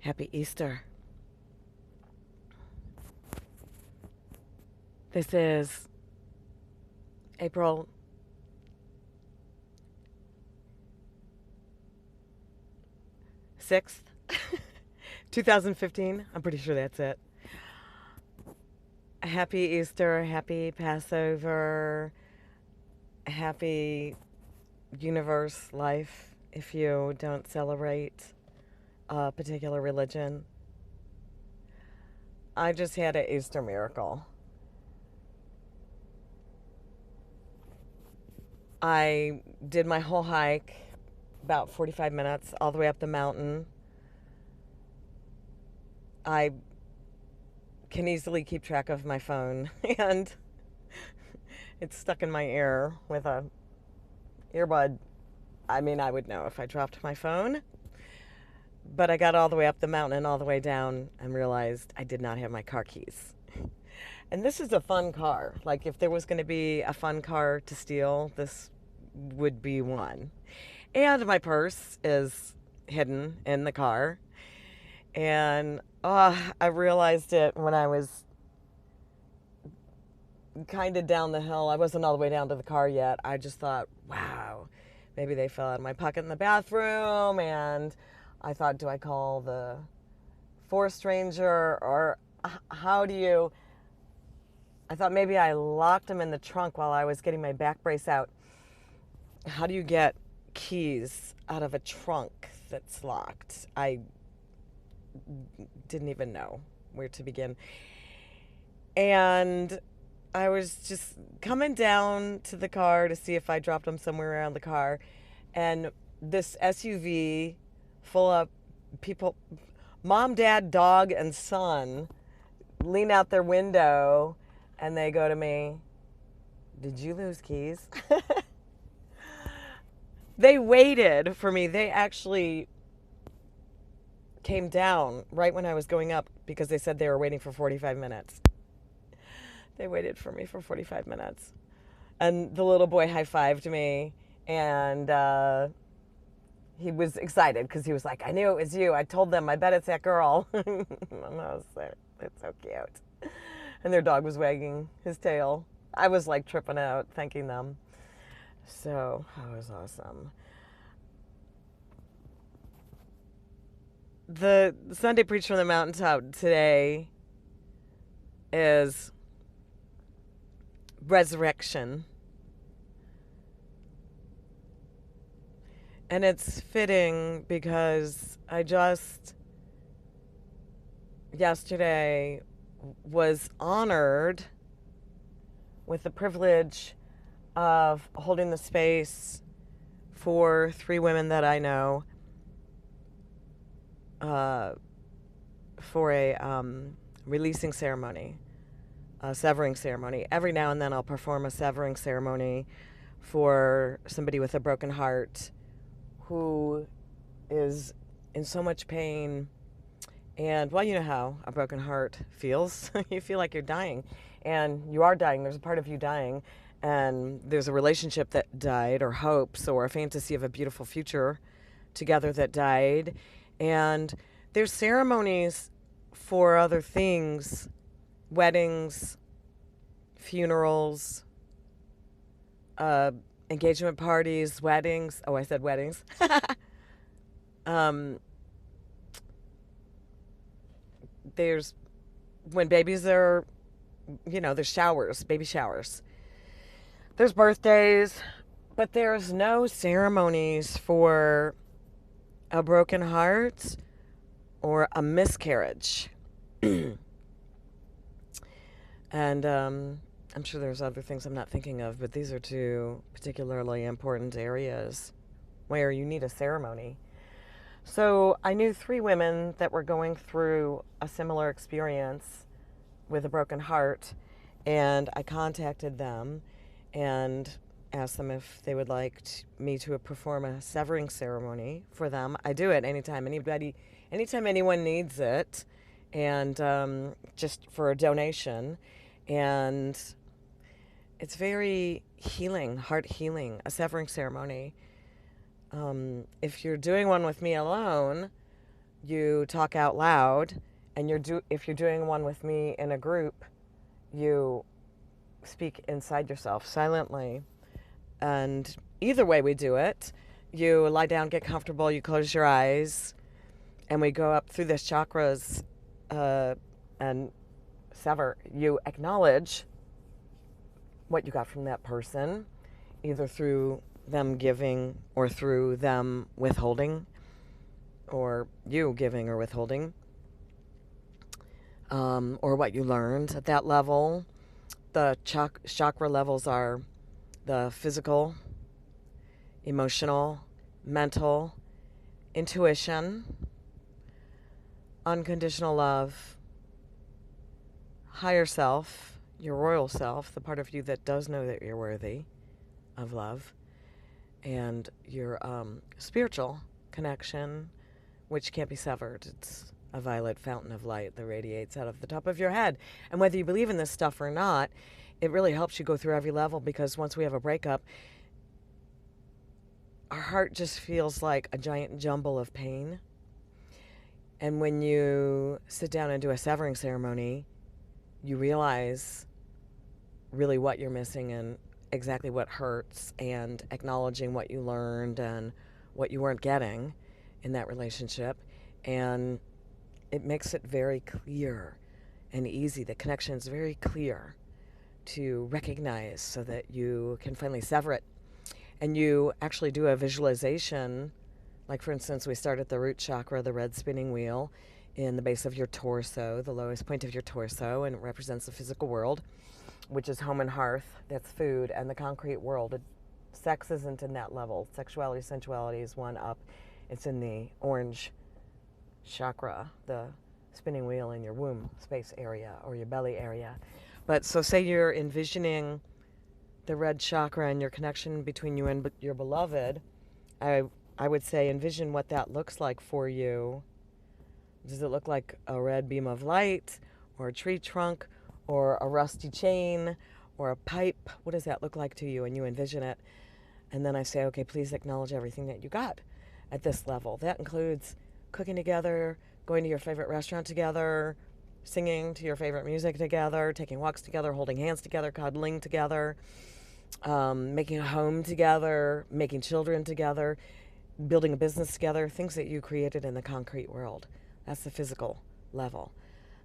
Happy Easter. This is April 6th, 2015. I'm pretty sure that's it. Happy Easter, happy Passover, happy universe life if you don't celebrate a particular religion. I just had an Easter miracle. I did my whole hike, about 45 minutes, all the way up the mountain. I can easily keep track of my phone, and it's stuck in my ear with a earbud. I mean, I would know if I dropped my phone. But I got all the way up the mountain and all the way down and realized I did not have my car keys. And this is a fun car. Like, if there was going to be a fun car to steal, this would be one. And my purse is hidden in the car. And I realized it when I was kind of down the hill. I wasn't all the way down to the car yet. I just thought, wow, maybe they fell out of my pocket in the bathroom. And I thought, do I call the forest ranger, or how do you... I thought maybe I locked them in the trunk while I was getting my back brace out. How do you get keys out of a trunk that's locked? I didn't even know where to begin. And I was just coming down to the car to see if I dropped them somewhere around the car. And this SUV full of people, mom, dad, dog, and son, lean out their window and they go to me, "Did you lose keys?" They waited for me. They actually came down right when I was going up because they said they were waiting for 45 minutes. They waited for me for 45 minutes. And the little boy high-fived me, and he was excited because he was like, "I knew it was you. I told them. I bet it's that girl." And I was like, "It's so cute." And their dog was wagging his tail. I was like tripping out, thanking them. So that was awesome. The Sunday Preach from the Mountaintop today is resurrection. And it's fitting because I just yesterday was honored with the privilege of holding the space for 3 women that I know for a releasing ceremony, a severing ceremony. Every now and then I'll perform a severing ceremony for somebody with a broken heart who is in so much pain. And, well, you know how a broken heart feels. You feel like you're dying. And you are dying. There's a part of you dying. And there's a relationship that died, or hopes, or a fantasy of a beautiful future together that died. And there's ceremonies for other things: weddings, funerals, engagement parties, weddings. Oh, I said weddings. There's when babies are, there's showers, baby showers. There's birthdays, but there's no ceremonies for a broken heart or a miscarriage. And I'm sure there's other things I'm not thinking of, but these are 2 particularly important areas where you need a ceremony. So I knew 3 women that were going through a similar experience with a broken heart, and I contacted them and asked them if they would like me to perform a severing ceremony for them. I do it anytime anyone needs it, and just for a donation. And it's very healing, heart healing, a severing ceremony. If you're doing one with me alone, you talk out loud, and if you're doing one with me in a group, you speak inside yourself silently. And either way we do it, you lie down, get comfortable, you close your eyes, and we go up through the chakras and sever. You acknowledge what you got from that person, either through them giving or through them withholding, or you giving or withholding, or what you learned at that level. The chakra levels are the physical, emotional, mental, intuition, unconditional love, higher self, your royal self, the part of you that does know that you're worthy of love, and your spiritual connection, which can't be severed. It's a violet fountain of light that radiates out of the top of your head. And whether you believe in this stuff or not, it really helps you go through every level, because once we have a breakup, our heart just feels like a giant jumble of pain. And when you sit down and do a severing ceremony, you realize really what you're missing and exactly what hurts, and acknowledging what you learned and what you weren't getting in that relationship. And it makes it very clear and easy. The connection is very clear to recognize, so that you can finally sever it. And you actually do a visualization. Like, for instance, we start at the root chakra, the red spinning wheel, in the base of your torso, the lowest point of your torso, and it represents the physical world, which is home and hearth, that's food, and the concrete world. Sex isn't in that level. Sexuality, sensuality is one up. It's in the orange chakra, the spinning wheel in your womb space area or your belly area. But so say you're envisioning the red chakra and your connection between you and your beloved. I would say envision what that looks like for you. Does it look like a red beam of light, or a tree trunk, or a rusty chain, or a pipe? What does that look like to you? And you envision it. And then I say, okay, please acknowledge everything that you got at this level. That includes cooking together, going to your favorite restaurant together, singing to your favorite music together, taking walks together, holding hands together, cuddling together, making a home together, making children together, building a business together, things that you created in the concrete world. That's the physical level.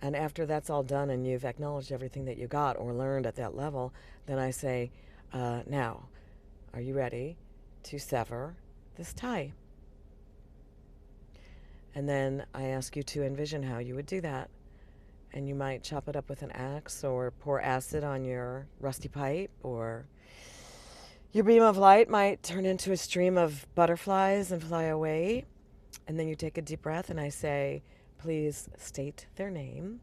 And after that's all done and you've acknowledged everything that you got or learned at that level, then I say, now, are you ready to sever this tie? And then I ask you to envision how you would do that. And you might chop it up with an axe, or pour acid on your rusty pipe, or your beam of light might turn into a stream of butterflies and fly away. And then you take a deep breath, and I say, please state their name.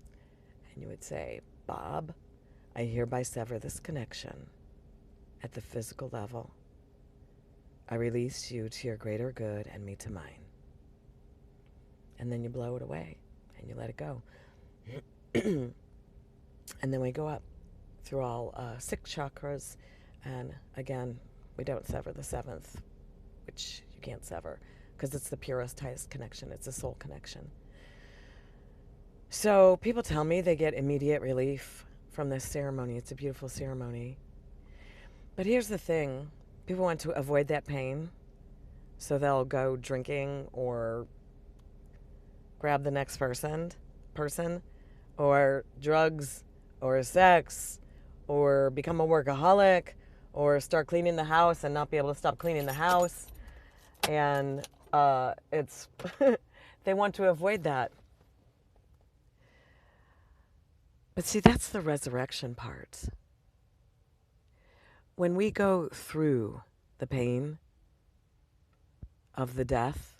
And you would say, Bob, I hereby sever this connection at the physical level. I release you to your greater good and me to mine. And then you blow it away and you let it go. And then we go up through all 6 chakras. And again, we don't sever the 7th, which you can't sever, because it's the purest, highest connection. It's a soul connection. So people tell me they get immediate relief from this ceremony. It's a beautiful ceremony. But here's the thing. People want to avoid that pain, so they'll go drinking or grab the next person, or drugs, or sex, or become a workaholic, or start cleaning the house and not be able to stop cleaning the house. And it's they want to avoid that. But see, that's the resurrection part. When we go through the pain of the death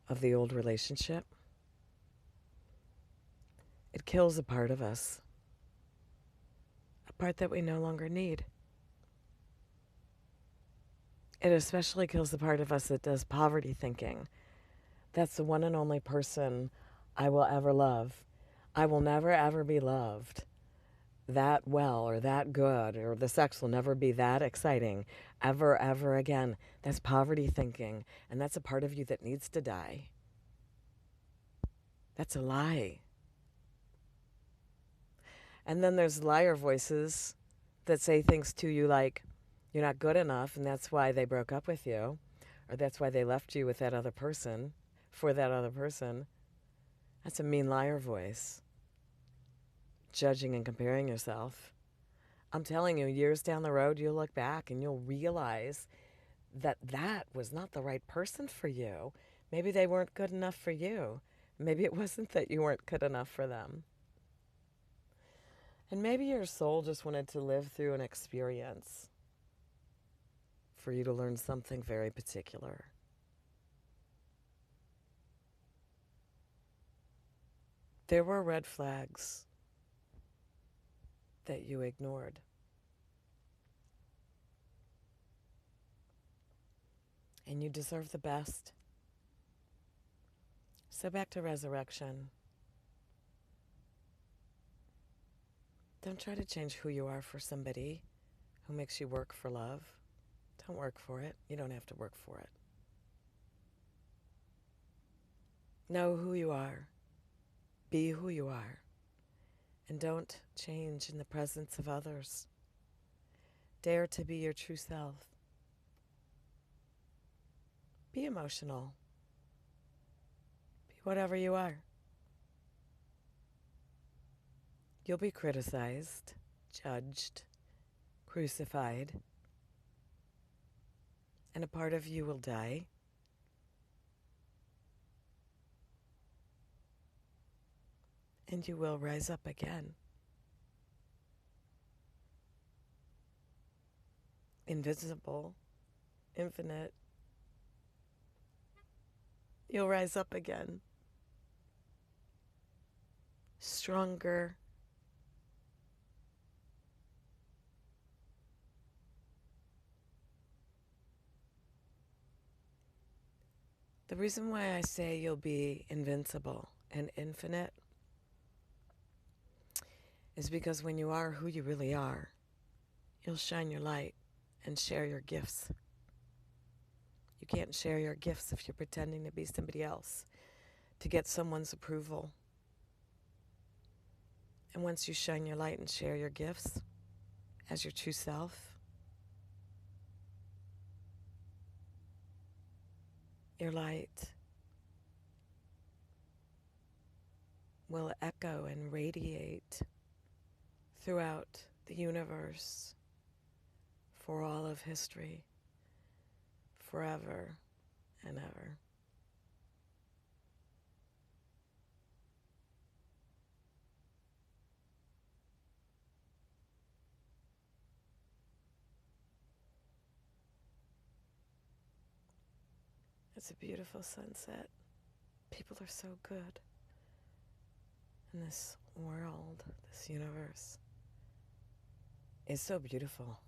of the old relationship, it kills a part of us, a part that we no longer need. It especially kills the part of us that does poverty thinking. That's the one and only person I will ever love. I will never ever be loved that well or that good, or the sex will never be that exciting ever again. That's poverty thinking, and that's a part of you that needs to die. That's a lie. And then there's liar voices that say things to you like, you're not good enough, and that's why they broke up with you, or that's why they left you with that other person, for that other person. That's a mean liar voice. Judging and comparing yourself. I'm telling you, years down the road, you'll look back and you'll realize that that was not the right person for you. Maybe they weren't good enough for you. Maybe it wasn't that you weren't good enough for them. And maybe your soul just wanted to live through an experience for you to learn something very particular. There were red flags that you ignored. And you deserve the best. So back to resurrection. Don't try to change who you are for somebody who makes you work for love. Don't work for it. You don't have to work for it. Know who you are. Be who you are. And don't change in the presence of others. Dare to be your true self. Be emotional. Be whatever you are. You'll be criticized, judged, crucified, and a part of you will die. And you will rise up again. Invisible, infinite. You'll rise up again. Stronger. The reason why I say you'll be invincible and infinite is because when you are who you really are, you'll shine your light and share your gifts. You can't share your gifts if you're pretending to be somebody else to get someone's approval. And once you shine your light and share your gifts as your true self, your light will echo and radiate throughout the universe for all of history, forever and ever. It's a beautiful sunset. People are so good in this world, this universe. It's so beautiful.